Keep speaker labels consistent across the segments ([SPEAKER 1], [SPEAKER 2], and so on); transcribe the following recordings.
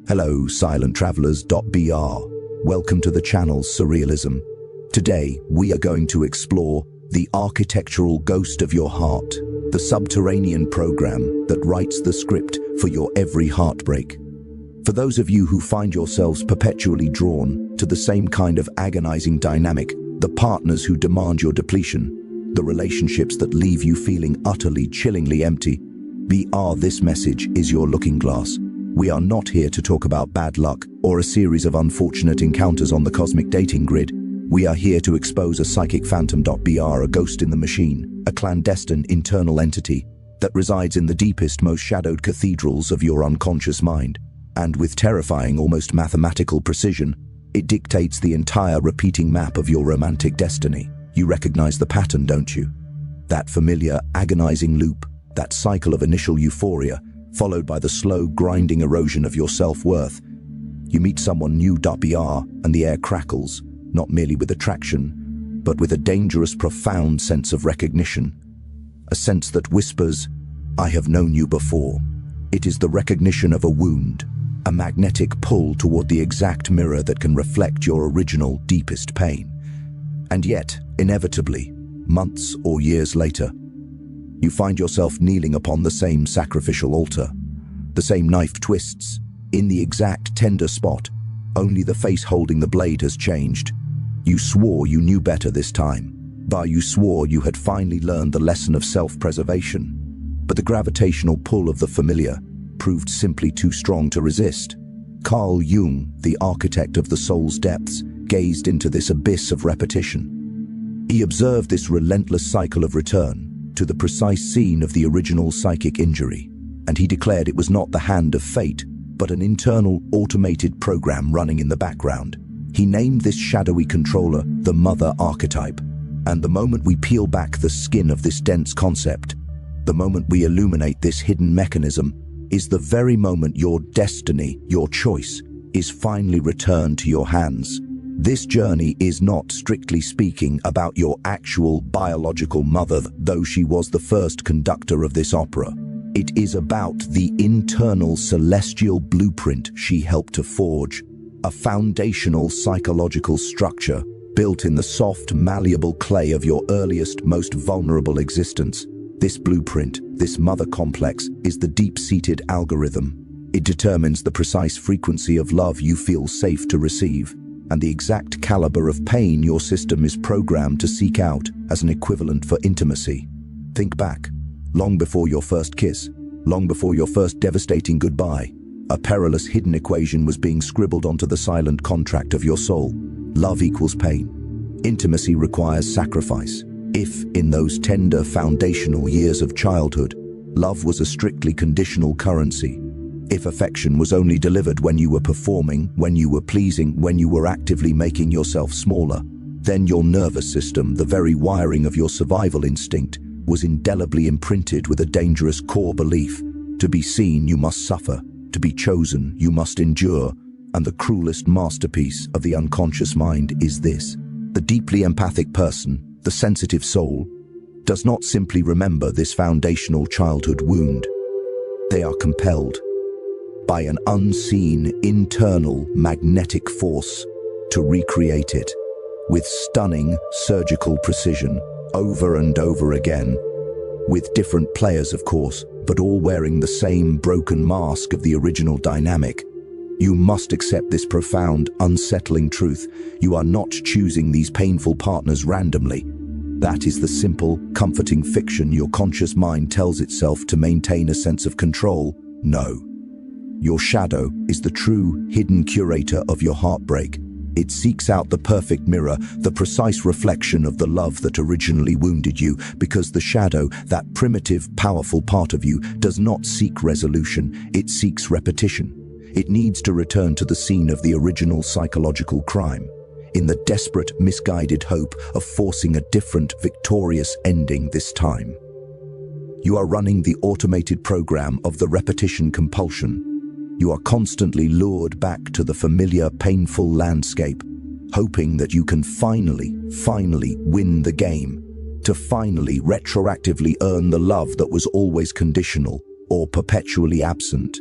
[SPEAKER 1] Hello, silent travelers.br. Welcome to the channel's Surrealism. Today, we are going to explore the architectural ghost of your heart, the subterranean program that writes the script for your every heartbreak. For those of you who find yourselves perpetually drawn to the same kind of agonizing dynamic, the partners who demand your depletion, the relationships that leave you feeling utterly, chillingly empty, this message is your looking glass. We are not here to talk about bad luck or a series of unfortunate encounters on the cosmic dating grid. We are here to expose a psychic phantom.br, a ghost in the machine, a clandestine internal entity that resides in the deepest, most shadowed cathedrals of your unconscious mind. And with terrifying, almost mathematical precision, it dictates the entire repeating map of your romantic destiny. You recognize the pattern, don't you? That familiar, agonizing loop, that cycle of initial euphoria, followed by the slow, grinding erosion of your self-worth. You meet someone new.br and the air crackles, not merely with attraction, but with a dangerous, profound sense of recognition. A sense that whispers, "I have known you before." It is the recognition of a wound, a magnetic pull toward the exact mirror that can reflect your original, deepest pain. And yet, inevitably, months or years later, you find yourself kneeling upon the same sacrificial altar. The same knife twists, in the exact tender spot, only the face holding the blade has changed. You swore you knew better this time. You swore you had finally learned the lesson of self-preservation. But the gravitational pull of the familiar proved simply too strong to resist. Carl Jung, the architect of the soul's depths, gazed into this abyss of repetition. He observed this relentless cycle of return to the precise scene of the original psychic injury, and he declared it was not the hand of fate, but an internal, automated program running in the background. He named this shadowy controller the Mother Archetype, and the moment we peel back the skin of this dense concept, the moment we illuminate this hidden mechanism, is the very moment your destiny, your choice, is finally returned to your hands. This journey is not, strictly speaking, about your actual biological mother, though she was the first conductor of this opera. It is about the internal celestial blueprint she helped to forge, a foundational psychological structure built in the soft, malleable clay of your earliest, most vulnerable existence. This blueprint, this mother complex, is the deep-seated algorithm. It determines the precise frequency of love you feel safe to receive, and the exact caliber of pain your system is programmed to seek out as an equivalent for intimacy. Think back, long before your first kiss, long before your first devastating goodbye, a perilous hidden equation was being scribbled onto the silent contract of your soul. Love equals pain. Intimacy requires sacrifice. If, in those tender foundational years of childhood, love was a strictly conditional currency, if affection was only delivered when you were performing, when you were pleasing, when you were actively making yourself smaller, then your nervous system, the very wiring of your survival instinct, was indelibly imprinted with a dangerous core belief. To be seen, you must suffer. To be chosen, you must endure. And the cruelest masterpiece of the unconscious mind is this: the deeply empathic person, the sensitive soul, does not simply remember this foundational childhood wound. They are compelled by an unseen internal magnetic force to recreate it with stunning surgical precision over and over again, with different players, of course, but all wearing the same broken mask of the original dynamic. You must accept this profound, unsettling truth. You are not choosing these painful partners randomly. That is the simple, comforting fiction your conscious mind tells itself to maintain a sense of control. No. Your shadow is the true, hidden curator of your heartbreak. It seeks out the perfect mirror, the precise reflection of the love that originally wounded you, because the shadow, that primitive, powerful part of you, does not seek resolution, it seeks repetition. It needs to return to the scene of the original psychological crime, in the desperate, misguided hope of forcing a different, victorious ending this time. You are running the automated program of the repetition compulsion. You are constantly lured back to the familiar, painful landscape, hoping that you can finally win the game, to finally retroactively earn the love that was always conditional or perpetually absent.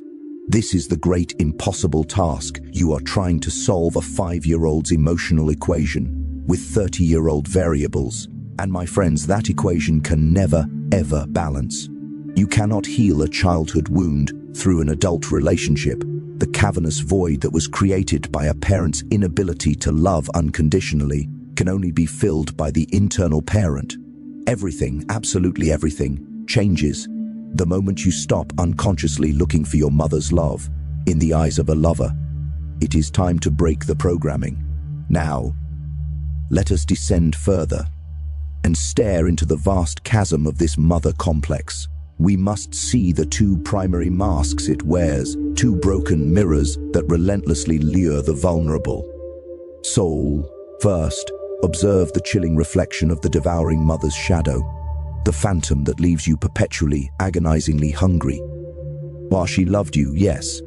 [SPEAKER 1] This is the great impossible task. You are trying to solve a 5-year-old's emotional equation with 30-year-old variables. And my friends, that equation can never, ever balance. You cannot heal a childhood wound through an adult relationship. The cavernous void that was created by a parent's inability to love unconditionally can only be filled by the internal parent. Everything, absolutely everything, changes the moment you stop unconsciously looking for your mother's love in the eyes of a lover. It is time to break the programming. Now, let us descend further and stare into the vast chasm of this mother complex. We must see the two primary masks it wears, two broken mirrors that relentlessly lure the vulnerable. Soul, first, observe the chilling reflection of the devouring mother's shadow, the phantom that leaves you perpetually, agonizingly hungry. While she loved you, yes,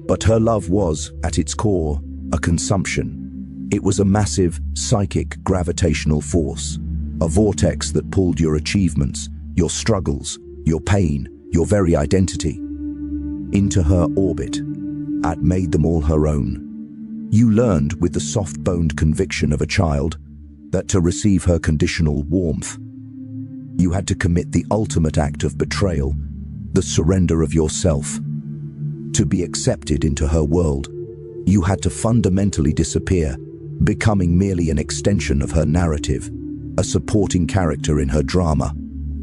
[SPEAKER 1] but her love was, at its core, a consumption. It was a massive, psychic, gravitational force, a vortex that pulled your achievements, your struggles, your pain, your very identity, into her orbit, and made them all her own. You learned with the soft-boned conviction of a child that to receive her conditional warmth, you had to commit the ultimate act of betrayal, the surrender of yourself. To be accepted into her world, you had to fundamentally disappear, becoming merely an extension of her narrative, a supporting character in her drama.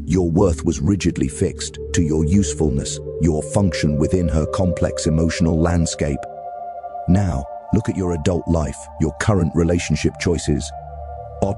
[SPEAKER 1] Your worth was rigidly fixed to your usefulness, your function within her complex emotional landscape. Now, look at your adult life, your current relationship choices.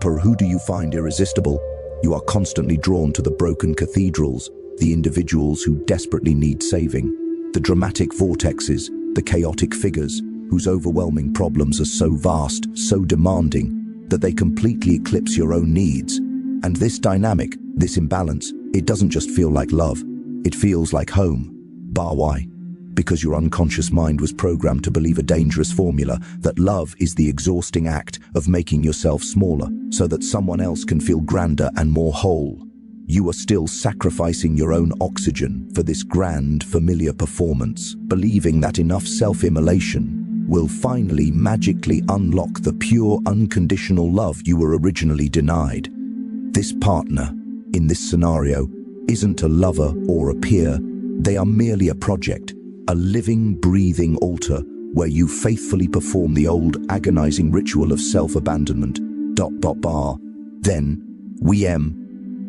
[SPEAKER 1] Who do you find irresistible? You are constantly drawn to the broken cathedrals, the individuals who desperately need saving, the dramatic vortexes, the chaotic figures whose overwhelming problems are so vast, so demanding, that they completely eclipse your own needs. And this dynamic, this imbalance, it doesn't just feel like love, it feels like home. Why? Because your unconscious mind was programmed to believe a dangerous formula that love is the exhausting act of making yourself smaller so that someone else can feel grander and more whole. You are still sacrificing your own oxygen for this grand, familiar performance, believing that enough self-immolation will finally magically unlock the pure, unconditional love you were originally denied. This partner, in this scenario, isn't a lover or a peer. They are merely a project, a living, breathing altar where you faithfully perform the old, agonizing ritual of self-abandonment. Then, we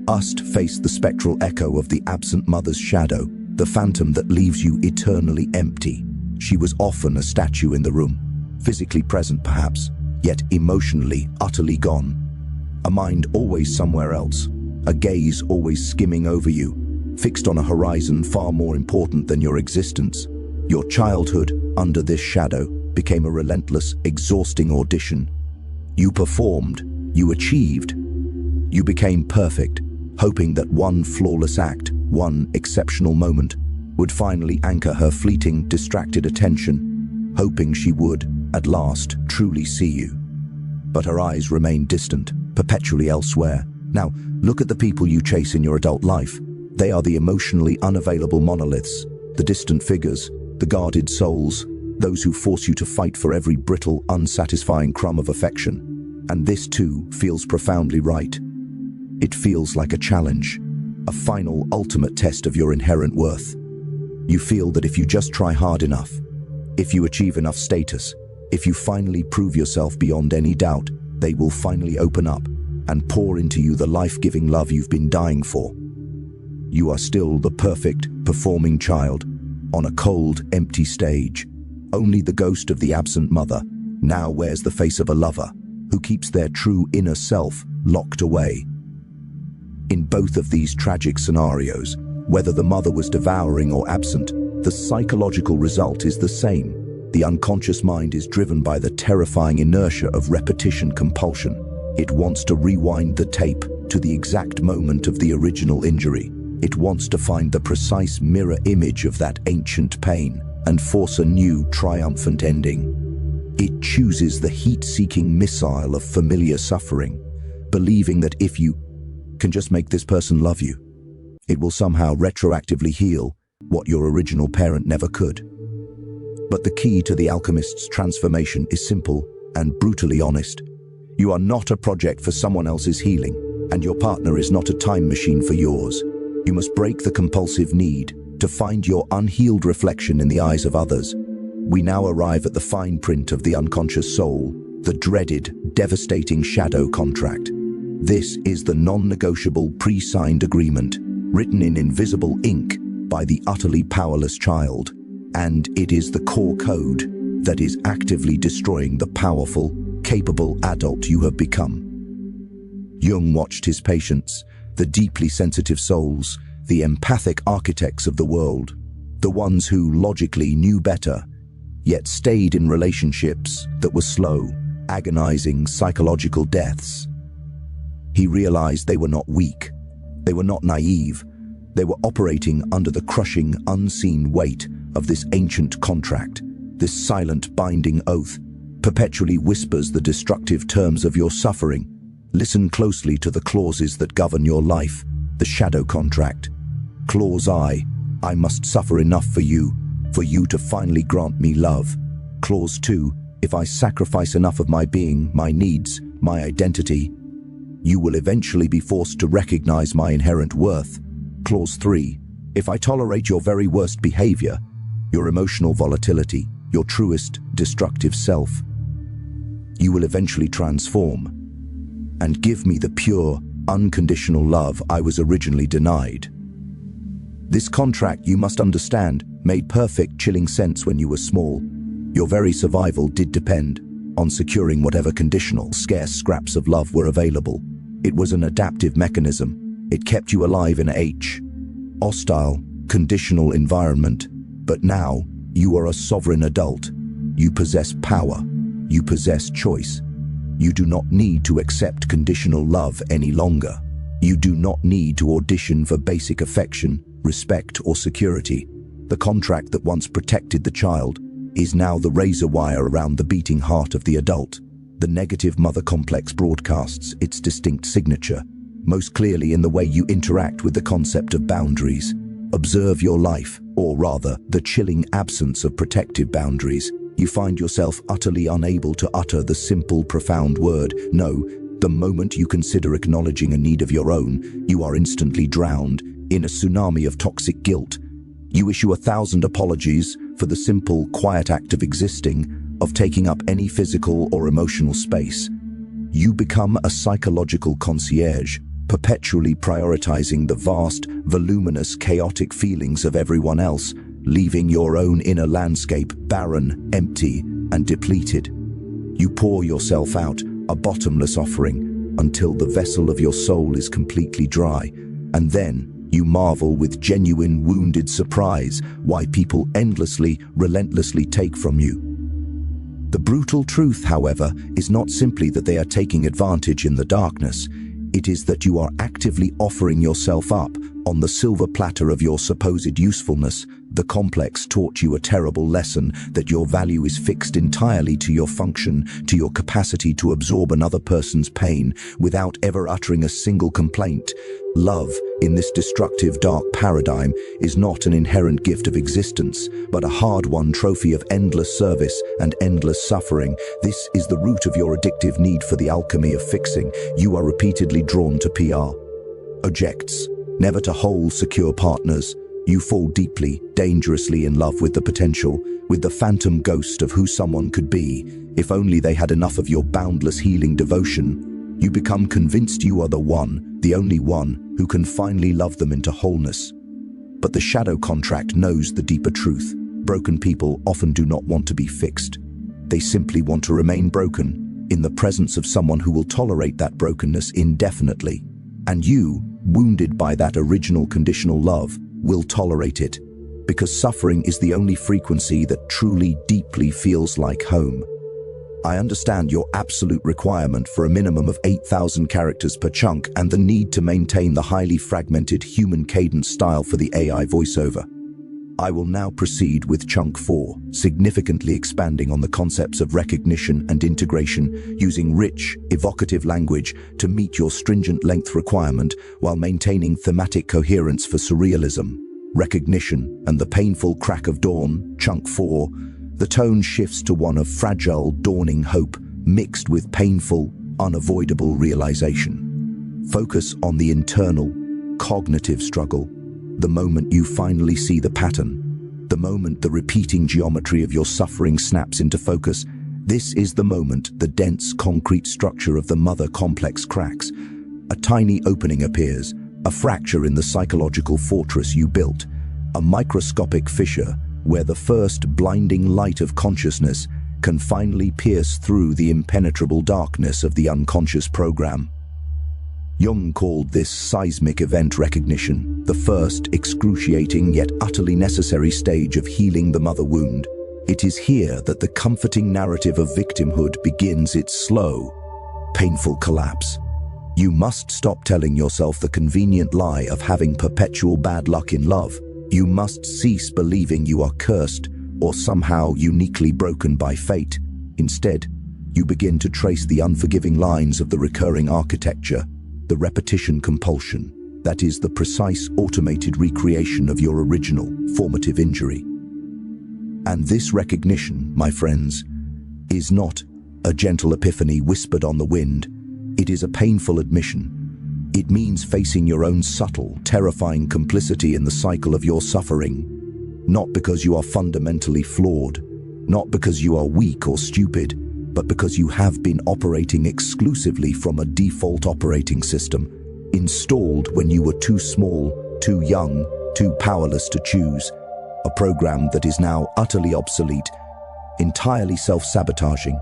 [SPEAKER 1] must face the spectral echo of the absent mother's shadow, the phantom that leaves you eternally empty. She was often a statue in the room, physically present perhaps, yet emotionally utterly gone. A mind always somewhere else, a gaze always skimming over you, fixed on a horizon far more important than your existence. Your childhood, under this shadow, became a relentless, exhausting audition. You performed, you achieved, you became perfect, hoping that one flawless act, one exceptional moment, would finally anchor her fleeting, distracted attention, hoping she would, at last, truly see you. But her eyes remained distant, perpetually elsewhere. Now, look at the people you chase in your adult life. They are the emotionally unavailable monoliths, the distant figures, the guarded souls, those who force you to fight for every brittle, unsatisfying crumb of affection. And this too feels profoundly right. It feels like a challenge, a final, ultimate test of your inherent worth. You feel that if you just try hard enough, if you achieve enough status, if you finally prove yourself beyond any doubt, they will finally open up and pour into you the life-giving love you've been dying for. You are still the perfect, performing child on a cold, empty stage. Only the ghost of the absent mother now wears the face of a lover who keeps their true inner self locked away. In both of these tragic scenarios, whether the mother was devouring or absent, the psychological result is the same. The unconscious mind is driven by the terrifying inertia of repetition compulsion. It wants to rewind the tape to the exact moment of the original injury. It wants to find the precise mirror image of that ancient pain and force a new, triumphant ending. It chooses the heat-seeking missile of familiar suffering, believing that if you can just make this person love you, it will somehow retroactively heal what your original parent never could. But the key to the alchemist's transformation is simple and brutally honest. You are not a project for someone else's healing, and your partner is not a time machine for yours. You must break the compulsive need to find your unhealed reflection in the eyes of others. We now arrive at the fine print of the unconscious soul, the dreaded, devastating shadow contract. This is the non-negotiable pre-signed agreement, written in invisible ink by the utterly powerless child, and it is the core code that is actively destroying the powerful, capable adult you have become. Jung watched his patients, the deeply sensitive souls, the empathic architects of the world, the ones who logically knew better, yet stayed in relationships that were slow, agonizing psychological deaths. He realized they were not weak, they were not naive, they were operating under the crushing, unseen weight of this ancient contract. This silent binding oath perpetually whispers the destructive terms of your suffering. Listen closely to the clauses that govern your life. The shadow contract. Clause I must suffer enough for you to finally grant me love. Clause 2, if I sacrifice enough of my being, my needs, my identity, you will eventually be forced to recognize my inherent worth. Clause 3, if I tolerate your very worst behavior, your emotional volatility, your truest destructive self, you will eventually transform and give me the pure, unconditional love I was originally denied. This contract, you must understand, made perfect, chilling sense when you were small. Your very survival did depend on securing whatever conditional, scarce scraps of love were available. It was an adaptive mechanism. It kept you alive in a hostile, conditional environment. But now, you are a sovereign adult. You possess power. You possess choice. You do not need to accept conditional love any longer. You do not need to audition for basic affection, respect, or security. The contract that once protected the child is now the razor wire around the beating heart of the adult. The negative mother complex broadcasts its distinct signature, most clearly in the way you interact with the concept of boundaries. Observe your life, or rather, the chilling absence of protective boundaries. You find yourself utterly unable to utter the simple, profound word, no. The moment you consider acknowledging a need of your own, you are instantly drowned in a tsunami of toxic guilt. You issue 1,000 apologies for the simple, quiet act of existing, of taking up any physical or emotional space. You become a psychological concierge, perpetually prioritizing the vast, voluminous, chaotic feelings of everyone else, leaving your own inner landscape barren, empty, and depleted. You pour yourself out, a bottomless offering, until the vessel of your soul is completely dry, and then you marvel with genuine, wounded surprise why people endlessly, relentlessly take from you. The brutal truth, however, is not simply that they are taking advantage in the darkness. It is that you are actively offering yourself up on the silver platter of your supposed usefulness. The complex taught you a terrible lesson, that your value is fixed entirely to your function, to your capacity to absorb another person's pain without ever uttering a single complaint. Love, in this destructive, dark paradigm, is not an inherent gift of existence, but a hard-won trophy of endless service and endless suffering. This is the root of your addictive need for the alchemy of fixing. You are repeatedly drawn to PR objects, never to whole, secure partners. You fall deeply, dangerously in love with the potential, with the phantom ghost of who someone could be, if only they had enough of your boundless healing devotion. You become convinced you are the one, the only one, who can finally love them into wholeness. But the shadow contract knows the deeper truth. Broken people often do not want to be fixed. They simply want to remain broken, in the presence of someone who will tolerate that brokenness indefinitely. And you, wounded by that original conditional love, will tolerate it, because suffering is the only frequency that truly, deeply feels like home. I understand your absolute requirement for a minimum of 8,000 characters per chunk and the need to maintain the highly fragmented human cadence style for the AI voiceover. I will now proceed with chunk 4, significantly expanding on the concepts of recognition and integration, using rich, evocative language to meet your stringent length requirement while maintaining thematic coherence for surrealism. Recognition and the painful crack of dawn, chunk 4. The tone shifts to one of fragile, dawning hope mixed with painful, unavoidable realization. Focus on the internal, cognitive struggle, the moment you finally see the pattern, the moment the repeating geometry of your suffering snaps into focus. This is the moment the dense concrete structure of the mother complex cracks. A tiny opening appears, a fracture in the psychological fortress you built, a microscopic fissure where the first blinding light of consciousness can finally pierce through the impenetrable darkness of the unconscious program. Jung called this seismic event recognition, the first excruciating yet utterly necessary stage of healing the mother wound. It is here that the comforting narrative of victimhood begins its slow, painful collapse. You must stop telling yourself the convenient lie of having perpetual bad luck in love. You must cease believing you are cursed or somehow uniquely broken by fate. Instead, you begin to trace the unforgiving lines of the recurring architecture, the repetition compulsion, that is the precise automated recreation of your original formative injury. And this recognition, my friends, is not a gentle epiphany whispered on the wind. It is a painful admission. It means facing your own subtle, terrifying complicity in the cycle of your suffering, not because you are fundamentally flawed, not because you are weak or stupid, but because you have been operating exclusively from a default operating system, installed when you were too small, too young, too powerless to choose, a program that is now utterly obsolete, entirely self-sabotaging,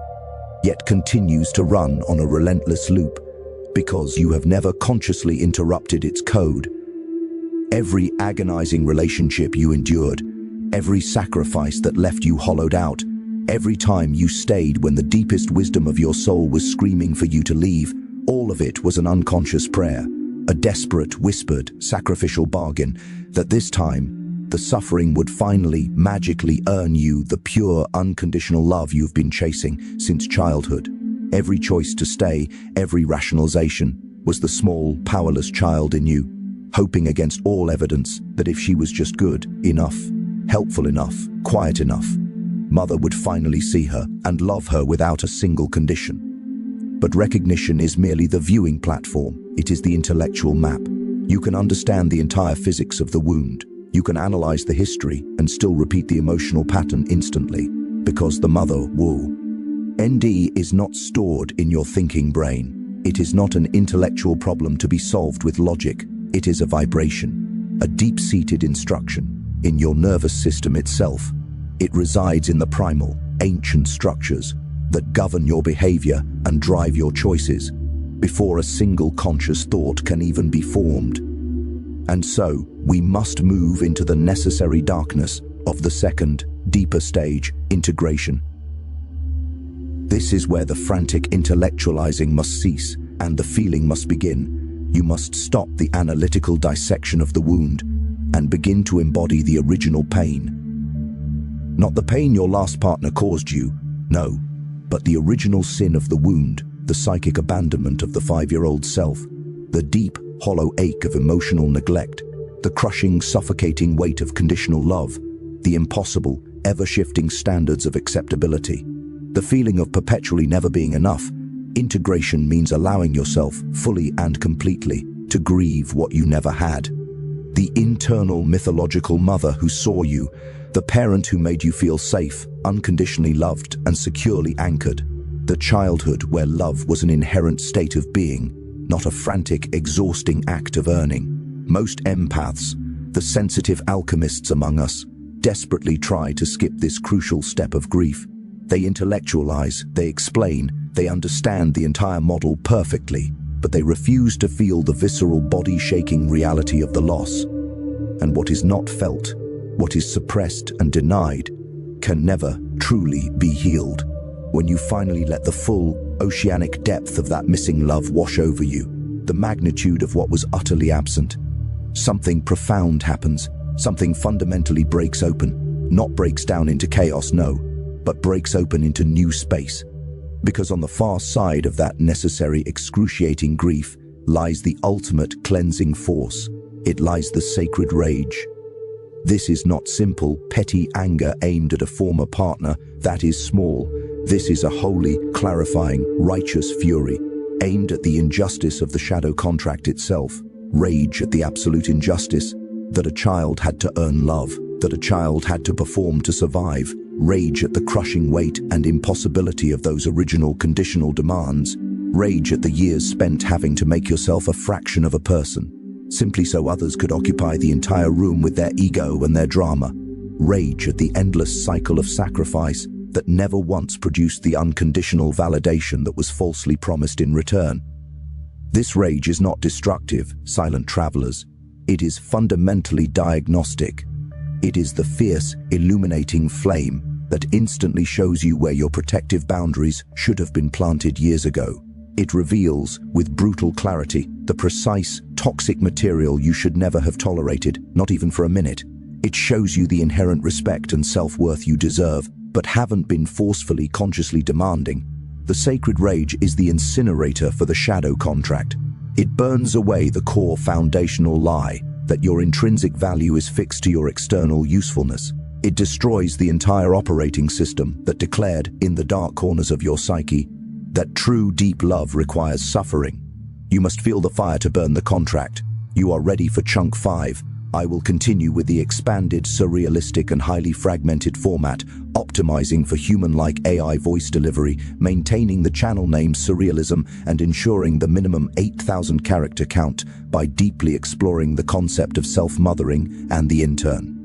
[SPEAKER 1] yet continues to run on a relentless loop because you have never consciously interrupted its code. Every agonizing relationship you endured, every sacrifice that left you hollowed out, every time you stayed when the deepest wisdom of your soul was screaming for you to leave, all of it was an unconscious prayer, a desperate, whispered, sacrificial bargain that this time, the suffering would finally, magically earn you the pure, unconditional love you've been chasing since childhood. Every choice to stay, every rationalization, was the small, powerless child in you, hoping against all evidence that if she was just good enough, helpful enough, quiet enough, Mother would finally see her and love her without a single condition. But recognition is merely the viewing platform. It is the intellectual map. You can understand the entire physics of the wound. You can analyze the history and still repeat the emotional pattern instantly, because the mother wound ND is not stored in your thinking brain. It is not an intellectual problem to be solved with logic. It is a vibration, a deep-seated instruction in your nervous system itself. It resides in the primal, ancient structures that govern your behavior and drive your choices before a single conscious thought can even be formed. And so, we must move into the necessary darkness of the second, deeper stage, integration. This is where the frantic intellectualizing must cease and the feeling must begin. You must stop the analytical dissection of the wound and begin to embody the original pain. Not the pain your last partner caused you, no, but the original sin of the wound, the psychic abandonment of the 5-year-old self, the deep, hollow ache of emotional neglect, the crushing, suffocating weight of conditional love, the impossible, ever-shifting standards of acceptability, the feeling of perpetually never being enough. Integration means allowing yourself fully and completely to grieve what you never had. The internal mythological mother who saw you, the parent who made you feel safe, unconditionally loved and securely anchored. The childhood where love was an inherent state of being, not a frantic, exhausting act of earning. Most empaths, the sensitive alchemists among us, desperately try to skip this crucial step of grief. They intellectualize, they explain, they understand the entire model perfectly, but they refuse to feel the visceral, body-shaking reality of the loss. And what is not felt, what is suppressed and denied, can never truly be healed. When you finally let the full, oceanic depth of that missing love wash over you, the magnitude of what was utterly absent, something profound happens, something fundamentally breaks open, not breaks down into chaos, no, but breaks open into new space. Because on the far side of that necessary, excruciating grief lies the ultimate cleansing force. It lies the sacred rage. This is not simple, petty anger aimed at a former partner. That is small. This is a holy, clarifying, righteous fury, aimed at the injustice of the shadow contract itself. Rage at the absolute injustice that a child had to earn love, that a child had to perform to survive. Rage at the crushing weight and impossibility of those original conditional demands. Rage at the years spent having to make yourself a fraction of a person, simply so others could occupy the entire room with their ego and their drama. Rage at the endless cycle of sacrifice that never once produced the unconditional validation that was falsely promised in return. This rage is not destructive, silent travelers. It is fundamentally diagnostic. It is the fierce, illuminating flame that instantly shows you where your protective boundaries should have been planted years ago. It reveals, with brutal clarity, the precise, toxic material you should never have tolerated, not even for a minute. It shows you the inherent respect and self-worth you deserve, but haven't been forcefully, consciously demanding. The sacred rage is the incinerator for the shadow contract. It burns away the core foundational lie that your intrinsic value is fixed to your external usefulness. It destroys the entire operating system that declared, in the dark corners of your psyche, that true deep love requires suffering. You must feel the fire to burn the contract. You are ready for Chunk 5. I will continue with the expanded, surrealistic and highly fragmented format, optimizing for human-like AI voice delivery, maintaining the channel name Surrealism and ensuring the minimum 8,000 character count by deeply exploring the concept of self-mothering and the intern.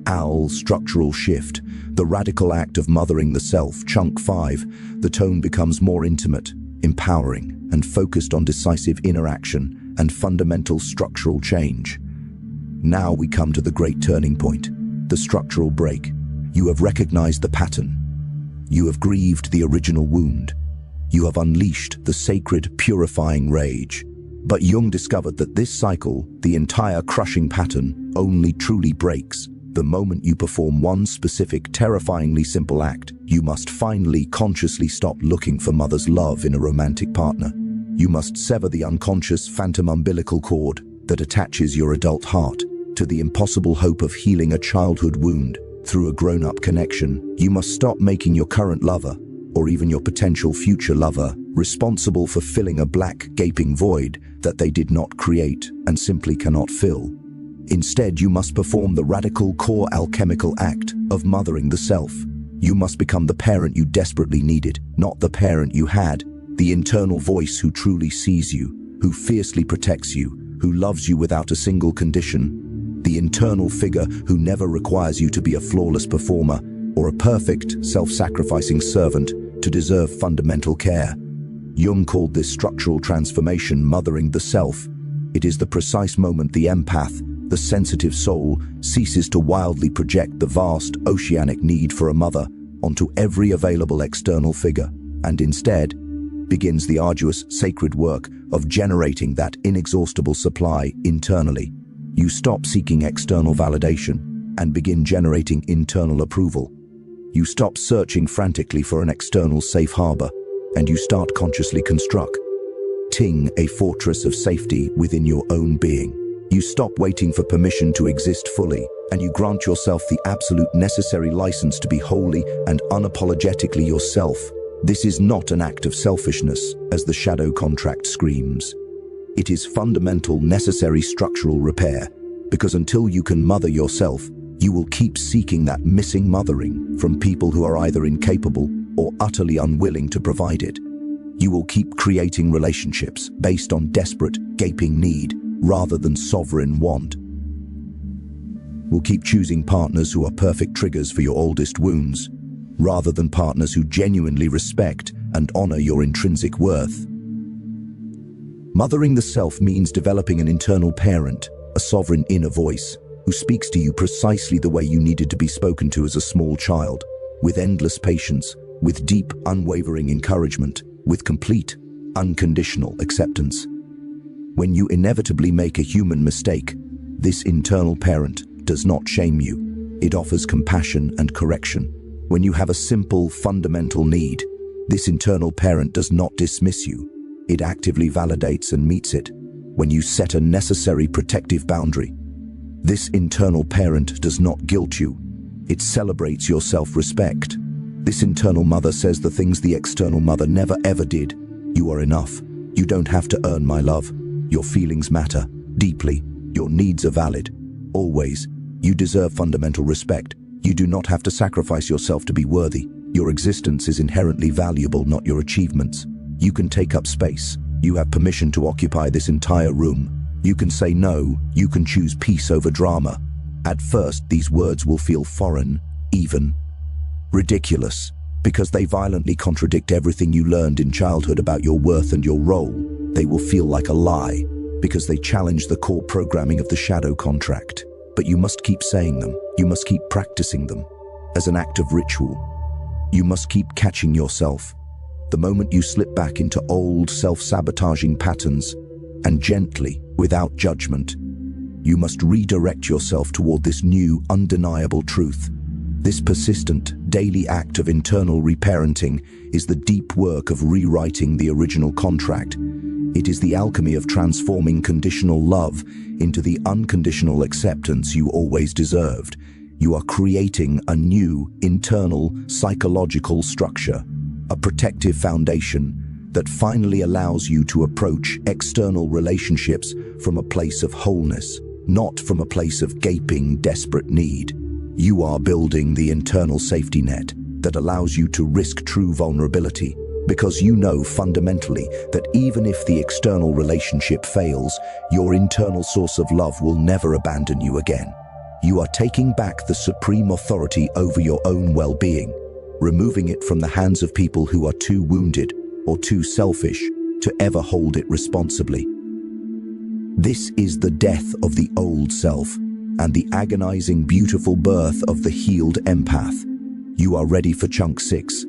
[SPEAKER 1] OWL structural shift, the radical act of mothering the self, Chunk 5, the tone becomes more intimate, empowering, and focused on decisive interaction and fundamental structural change. Now we come to the great turning point, the structural break. You have recognized the pattern. You have grieved the original wound. You have unleashed the sacred, purifying rage. But Jung discovered that this cycle, the entire crushing pattern, only truly breaks the moment you perform one specific, terrifyingly simple act. You must finally, consciously stop looking for mother's love in a romantic partner. You must sever the unconscious, phantom umbilical cord that attaches your adult heart to the impossible hope of healing a childhood wound through a grown-up connection. You must stop making your current lover, or even your potential future lover, responsible for filling a black, gaping void that they did not create and simply cannot fill. Instead, you must perform the radical, core alchemical act of mothering the self. You must become the parent you desperately needed, not the parent you had, the internal voice who truly sees you, who fiercely protects you, who loves you without a single condition, the internal figure who never requires you to be a flawless performer or a perfect, self-sacrificing servant to deserve fundamental care. Jung called this structural transformation mothering the self. It is the precise moment the empath, the sensitive soul, ceases to wildly project the vast, oceanic need for a mother onto every available external figure, and instead begins the arduous, sacred work of generating that inexhaustible supply internally. You stop seeking external validation and begin generating internal approval. You stop searching frantically for an external safe harbor, and you start consciously constructing a fortress of safety within your own being. You stop waiting for permission to exist fully, and you grant yourself the absolute necessary license to be wholly and unapologetically yourself. This is not an act of selfishness, as the shadow contract screams. It is fundamental, necessary structural repair, because until you can mother yourself, you will keep seeking that missing mothering from people who are either incapable or utterly unwilling to provide it. You will keep creating relationships based on desperate, gaping need rather than sovereign want. Will keep choosing partners who are perfect triggers for your oldest wounds, rather than partners who genuinely respect and honor your intrinsic worth. Mothering the self means developing an internal parent, a sovereign inner voice, who speaks to you precisely the way you needed to be spoken to as a small child, with endless patience, with deep, unwavering encouragement, with complete, unconditional acceptance. When you inevitably make a human mistake, this internal parent does not shame you. It offers compassion and correction. When you have a simple, fundamental need, this internal parent does not dismiss you. It actively validates and meets it. When you set a necessary protective boundary, This internal parent does not guilt you. It celebrates your self-respect. This internal mother says the things the external mother never ever did. You are enough. You don't have to earn my love. Your feelings matter deeply. Your needs are valid. Always. You deserve fundamental respect. You do not have to sacrifice yourself to be worthy. Your existence is inherently valuable, not your achievements. You can take up space. You have permission to occupy this entire room. You can say no. You can choose peace over drama. At first, these words will feel foreign, even ridiculous, because they violently contradict everything you learned in childhood about your worth and your role. They will feel like a lie, because they challenge the core programming of the shadow contract. But you must keep saying them. You must keep practicing them as an act of ritual. You must keep catching yourself. The moment you slip back into old self-sabotaging patterns, and gently, without judgment, you must redirect yourself toward this new, undeniable truth. This persistent, daily act of internal reparenting is the deep work of rewriting the original contract. It is the alchemy of transforming conditional love into the unconditional acceptance you always deserved. You are creating a new, internal, psychological structure, a protective foundation that finally allows you to approach external relationships from a place of wholeness, not from a place of gaping, desperate need. You are building the internal safety net that allows you to risk true vulnerability, because you know fundamentally that even if the external relationship fails, your internal source of love will never abandon you again. You are taking back the supreme authority over your own well-being, removing it from the hands of people who are too wounded or too selfish to ever hold it responsibly. This is the death of the old self and the agonizing, beautiful birth of the healed empath. You are ready for Chunk 6.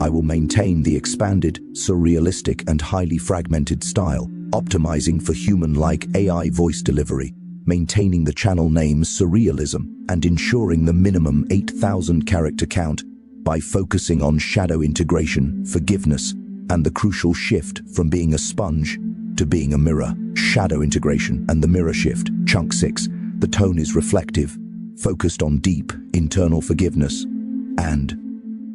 [SPEAKER 1] I will maintain the expanded, surrealistic, and highly fragmented style, optimizing for human-like AI voice delivery, maintaining the channel name Surrealism, and ensuring the minimum 8,000 character count by focusing on shadow integration, forgiveness, and the crucial shift from being a sponge to being a mirror. Shadow integration and the mirror shift. Chunk 6. The tone is reflective, focused on deep, internal forgiveness, and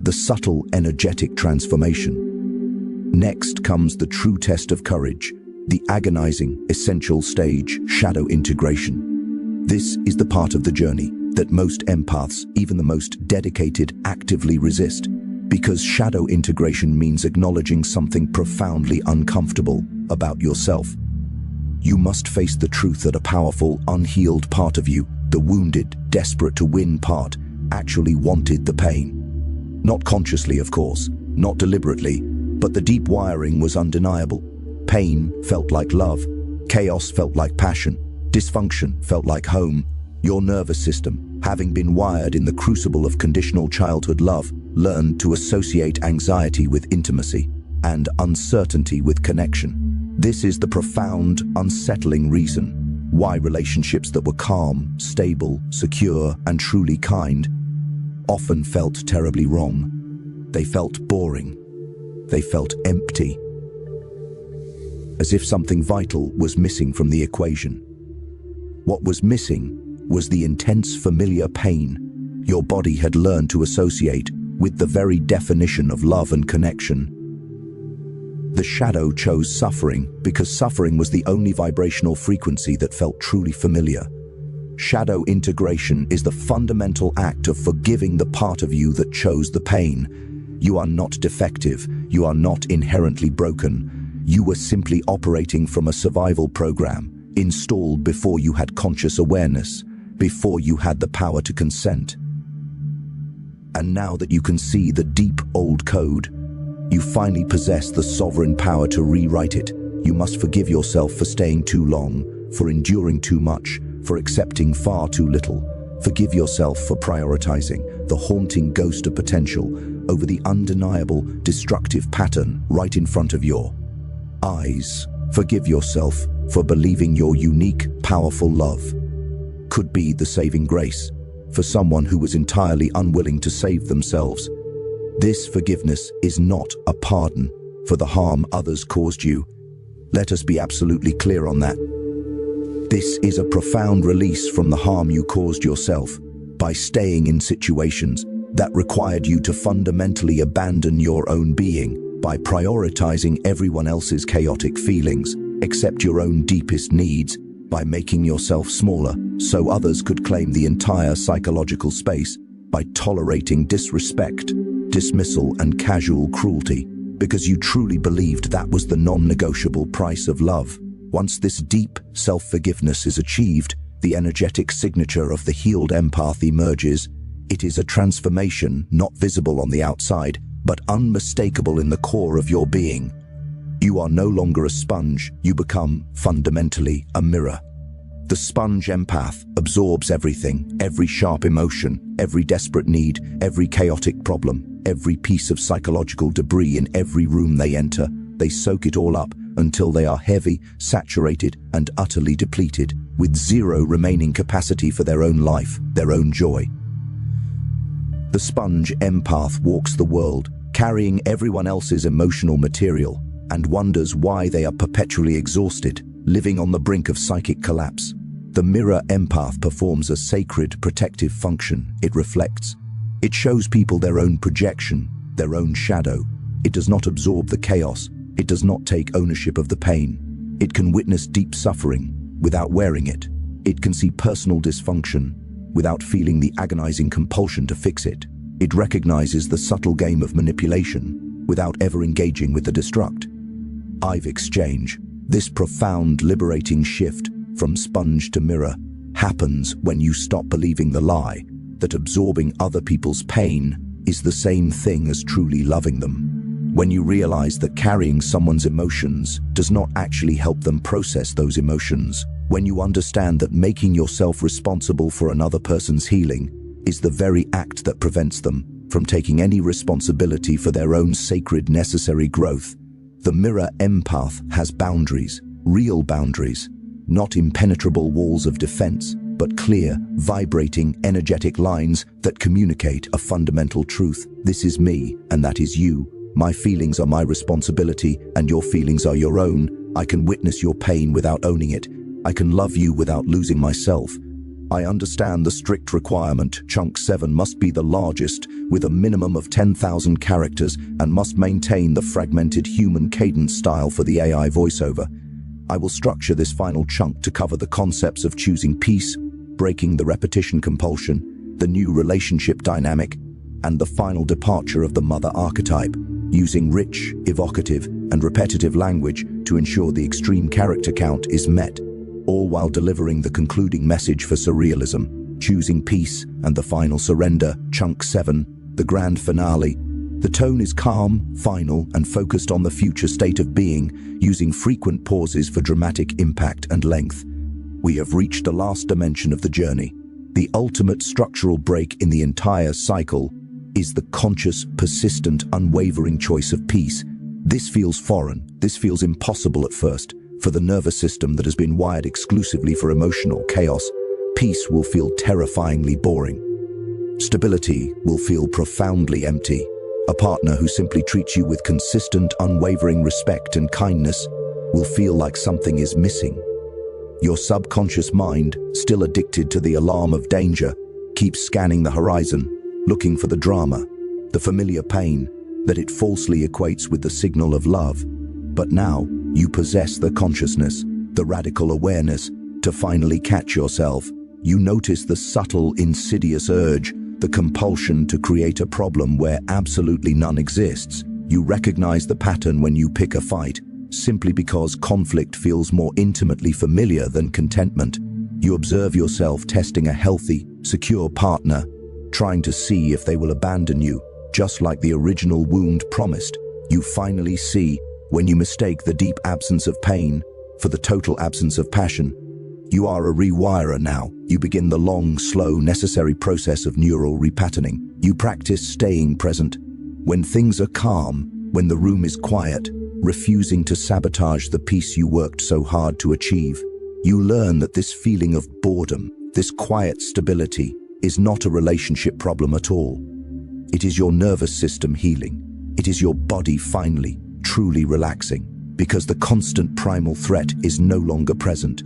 [SPEAKER 1] the subtle, energetic transformation. Next comes the true test of courage, the agonizing, essential stage, shadow integration. This is the part of the journey that most empaths, even the most dedicated, actively resist, because shadow integration means acknowledging something profoundly uncomfortable about yourself. You must face the truth that a powerful, unhealed part of you, the wounded, desperate to win part, actually wanted the pain. Not consciously, of course, not deliberately, but the deep wiring was undeniable. Pain felt like love, chaos felt like passion, dysfunction felt like home. Your nervous system, having been wired in the crucible of conditional childhood love, learned to associate anxiety with intimacy and uncertainty with connection. This is the profound, unsettling reason why relationships that were calm, stable, secure, and truly kind often felt terribly wrong. They felt boring. They felt empty, as if something vital was missing from the equation. What was missing was the intense familiar pain your body had learned to associate with the very definition of love and connection. The shadow chose suffering because suffering was the only vibrational frequency that felt truly familiar. Shadow integration is the fundamental act of forgiving the part of you that chose the pain. You are not defective. You are not inherently broken. You were simply operating from a survival program installed before you had conscious awareness, before you had the power to consent. And now that you can see the deep old code, you finally possess the sovereign power to rewrite it. You must forgive yourself for staying too long, for enduring too much, for accepting far too little. Forgive yourself for prioritizing the haunting ghost of potential over the undeniable, destructive pattern right in front of your eyes. Forgive yourself for believing your unique, powerful love could be the saving grace for someone who was entirely unwilling to save themselves. This forgiveness is not a pardon for the harm others caused you. Let us be absolutely clear on that. This is a profound release from the harm you caused yourself by staying in situations that required you to fundamentally abandon your own being, by prioritizing everyone else's chaotic feelings, accept your own deepest needs, by making yourself smaller so others could claim the entire psychological space, by tolerating disrespect, dismissal, and casual cruelty, because you truly believed that was the non-negotiable price of love. Once this deep self-forgiveness is achieved, the energetic signature of the healed empath emerges. It is a transformation not visible on the outside, but unmistakable in the core of your being. You are no longer a sponge, you become, fundamentally, a mirror. The sponge empath absorbs everything, every sharp emotion, every desperate need, every chaotic problem, every piece of psychological debris in every room they enter. They soak it all up until they are heavy, saturated, and utterly depleted, with zero remaining capacity for their own life, their own joy. The sponge empath walks the world, carrying everyone else's emotional material, and wonders why they are perpetually exhausted, living on the brink of psychic collapse. The mirror empath performs a sacred protective function. It reflects. It shows people their own projection, their own shadow. It does not absorb the chaos. It does not take ownership of the pain. It can witness deep suffering without wearing it. It can see personal dysfunction without feeling the agonizing compulsion to fix it. It recognizes the subtle game of manipulation without ever engaging with the destruct. I've exchange. This profound, liberating shift from sponge to mirror happens when you stop believing the lie that absorbing other people's pain is the same thing as truly loving them. When you realize that carrying someone's emotions does not actually help them process those emotions. When you understand that making yourself responsible for another person's healing is the very act that prevents them from taking any responsibility for their own sacred, necessary growth. The mirror empath has boundaries, real boundaries, not impenetrable walls of defense, but clear, vibrating, energetic lines that communicate a fundamental truth. This is me, and that is you. My feelings are my responsibility, and your feelings are your own. I can witness your pain without owning it. I can love you without losing myself. I understand the strict requirement. Chunk 7 must be the largest, with a minimum of 10,000 characters, and must maintain the fragmented human cadence style for the AI voiceover. I will structure this final chunk to cover the concepts of choosing peace, breaking the repetition compulsion, the new relationship dynamic, and the final departure of the mother archetype, using rich, evocative, and repetitive language to ensure the extreme character count is met, all while delivering the concluding message for surrealism, choosing peace, and the final surrender, Chunk 7, the grand finale. The tone is calm, final, and focused on the future state of being, using frequent pauses for dramatic impact and length. We have reached the last dimension of the journey. The ultimate structural break in the entire cycle is the conscious, persistent, unwavering choice of peace. This feels foreign. This feels impossible at first. For the nervous system that has been wired exclusively for emotional chaos, peace will feel terrifyingly boring. Stability will feel profoundly empty. A partner who simply treats you with consistent, unwavering respect and kindness will feel like something is missing. Your subconscious mind, still addicted to the alarm of danger, keeps scanning the horizon, looking for the drama, the familiar pain that it falsely equates with the signal of love. But now, you possess the consciousness, the radical awareness, to finally catch yourself. You notice the subtle, insidious urge, the compulsion to create a problem where absolutely none exists. You recognize the pattern when you pick a fight, simply because conflict feels more intimately familiar than contentment. You observe yourself testing a healthy, secure partner, trying to see if they will abandon you, just like the original wound promised. You finally see when you mistake the deep absence of pain for the total absence of passion. You are a rewirer now. You begin the long, slow, necessary process of neural repatterning. You practice staying present. When things are calm, when the room is quiet, refusing to sabotage the peace you worked so hard to achieve. You learn that this feeling of boredom, this quiet stability, is not a relationship problem at all. It is your nervous system healing. It is your body finally, truly relaxing, because the constant primal threat is no longer present.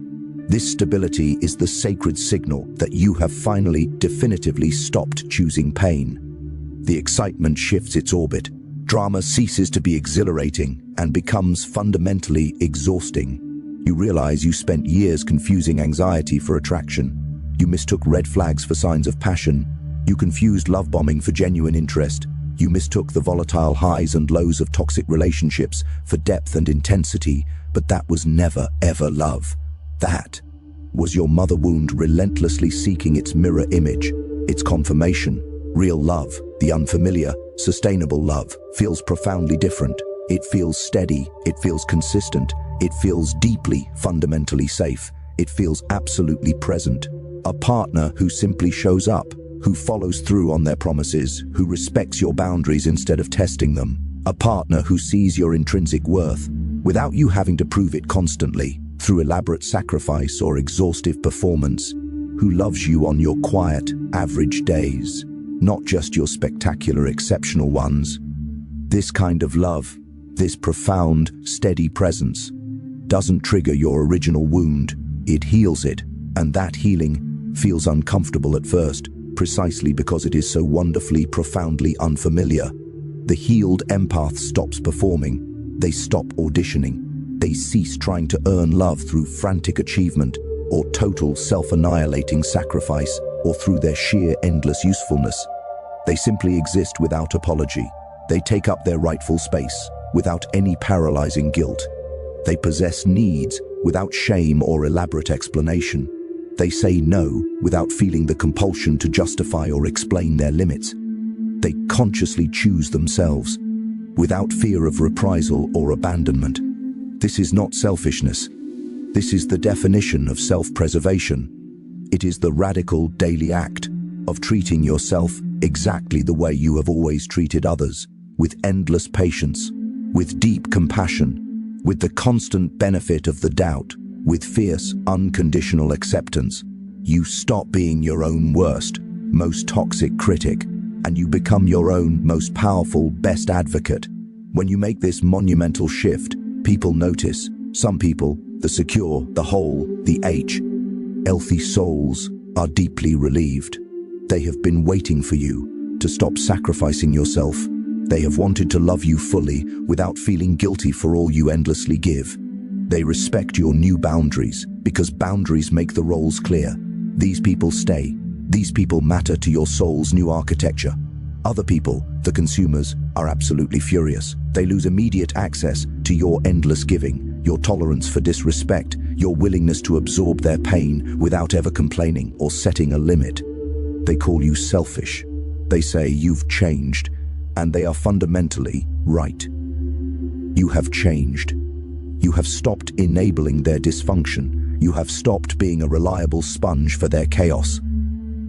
[SPEAKER 1] This stability is the sacred signal that you have finally, definitively stopped choosing pain. The excitement shifts its orbit. Drama ceases to be exhilarating and becomes fundamentally exhausting. You realize you spent years confusing anxiety for attraction. You mistook red flags for signs of passion. You confused love bombing for genuine interest. You mistook the volatile highs and lows of toxic relationships for depth and intensity, but that was never, ever love. That was your mother wound relentlessly seeking its mirror image, its confirmation. Real love, the unfamiliar, sustainable love, feels profoundly different. It feels steady, it feels consistent, it feels deeply, fundamentally safe. It feels absolutely present. A partner who simply shows up, who follows through on their promises, who respects your boundaries instead of testing them. A partner who sees your intrinsic worth, without you having to prove it constantly, through elaborate sacrifice or exhaustive performance, who loves you on your quiet, average days, not just your spectacular, exceptional ones. This kind of love, this profound, steady presence, doesn't trigger your original wound, it heals it, and that healing feels uncomfortable at first, precisely because it is so wonderfully, profoundly unfamiliar. The healed empath stops performing, they stop auditioning, they cease trying to earn love through frantic achievement or total self-annihilating sacrifice or through their sheer endless usefulness. They simply exist without apology. They take up their rightful space without any paralyzing guilt. They possess needs without shame or elaborate explanation. They say no without feeling the compulsion to justify or explain their limits. They consciously choose themselves without fear of reprisal or abandonment. This is not selfishness. This is the definition of self-preservation. It is the radical daily act of treating yourself exactly the way you have always treated others, with endless patience, with deep compassion, with the constant benefit of the doubt, with fierce, unconditional acceptance. You stop being your own worst, most toxic critic, and you become your own most powerful, best advocate. When you make this monumental shift, people notice. Some people, the secure, the whole, the healthy souls, are deeply relieved. They have been waiting for you to stop sacrificing yourself. They have wanted to love you fully without feeling guilty for all you endlessly give. They respect your new boundaries because boundaries make the roles clear. These people stay. These people matter to your soul's new architecture. Other people, the consumers, are absolutely furious. They lose immediate access to your endless giving, your tolerance for disrespect, your willingness to absorb their pain without ever complaining or setting a limit. They call you selfish. They say you've changed, and they are fundamentally right. You have changed. You have stopped enabling their dysfunction. You have stopped being a reliable sponge for their chaos.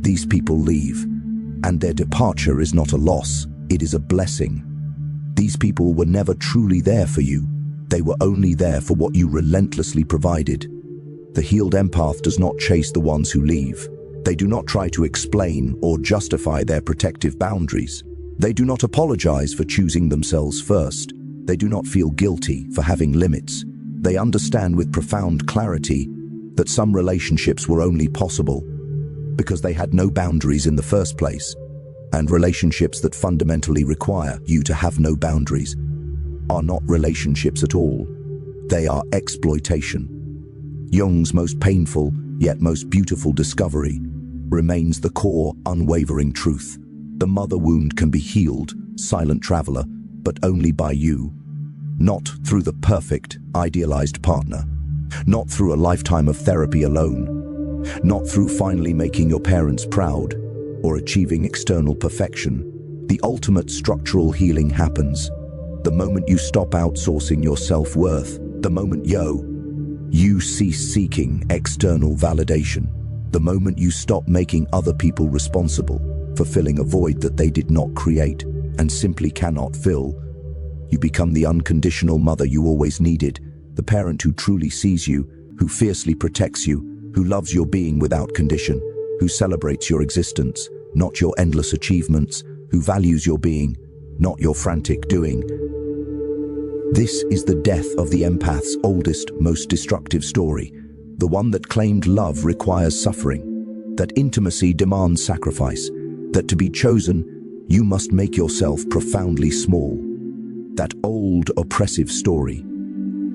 [SPEAKER 1] These people leave, and their departure is not a loss, it is a blessing. These people were never truly there for you. They were only there for what you relentlessly provided. The healed empath does not chase the ones who leave. They do not try to explain or justify their protective boundaries. They do not apologize for choosing themselves first. They do not feel guilty for having limits. They understand with profound clarity that some relationships were only possible because they had no boundaries in the first place, and relationships that fundamentally require you to have no boundaries are not relationships at all. They are exploitation. Jung's most painful yet most beautiful discovery remains the core, unwavering truth. The mother wound can be healed, silent traveler, but only by you. Not through the perfect, idealized partner. Not through a lifetime of therapy alone. Not through finally making your parents proud or achieving external perfection. The ultimate structural healing happens the moment you stop outsourcing your self-worth, the moment you cease seeking external validation, the moment you stop making other people responsible for filling a void that they did not create and simply cannot fill. You become the unconditional mother you always needed, the parent who truly sees you, who fiercely protects you, who loves your being without condition, who celebrates your existence, not your endless achievements, who values your being, not your frantic doing. This is the death of the empath's oldest, most destructive story. The one that claimed love requires suffering, that intimacy demands sacrifice, that to be chosen, you must make yourself profoundly small. That old, oppressive story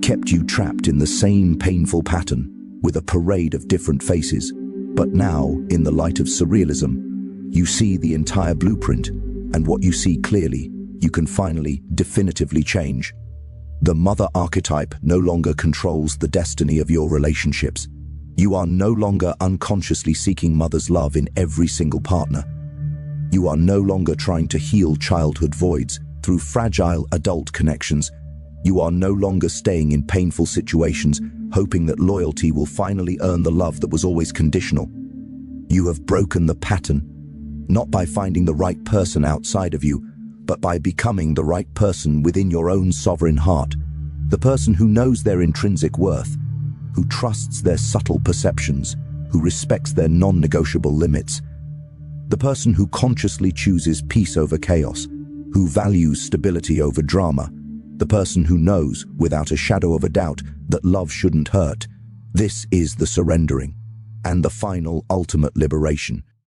[SPEAKER 1] kept you trapped in the same painful pattern with a parade of different faces. But now, in the light of surrealism, you see the entire blueprint, and what you see clearly, you can finally, definitively change. The mother archetype no longer controls the destiny of your relationships. You are no longer unconsciously seeking mother's love in every single partner. You are no longer trying to heal childhood voids through fragile adult connections. You are no longer staying in painful situations, hoping that loyalty will finally earn the love that was always conditional. You have broken the pattern, not by finding the right person outside of you, but by becoming the right person within your own sovereign heart. The person who knows their intrinsic worth, who trusts their subtle perceptions, who respects their non-negotiable limits. The person who consciously chooses peace over chaos, who values stability over drama. The person who knows, without a shadow of a doubt, that love shouldn't hurt. This is the surrendering, and the final ultimate liberation.